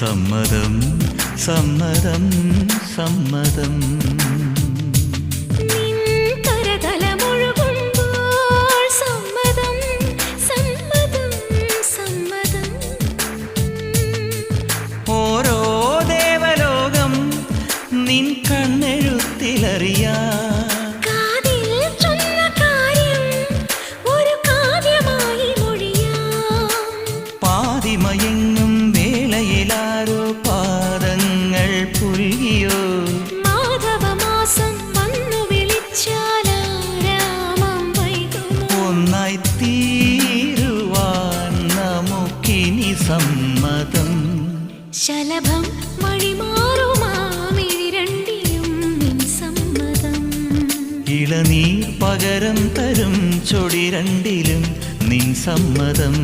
സമ്മതം സമ്മതം സമ്മതം ഓരോ ദേവലോകം നിൻ കണ്ണെഴുത്തിലറിയാ പാതിമയങ്ങും വേളയിലാരോ പാദങ്ങൾ പുൽകിയോ മാധവമാസം വന്നു വിളിച്ചാലാരാമം വൈകുമോ ഒന്നായി തീരുവാൻ നമുക്കിനി സമ്മതം ശലഭം മണിമാറുമാമിരണ്ടിലും നിൻ സമ്മതം ഇളനീർ പകരം തരും ചൊടി രണ്ടിലും നിൻ സമ്മതം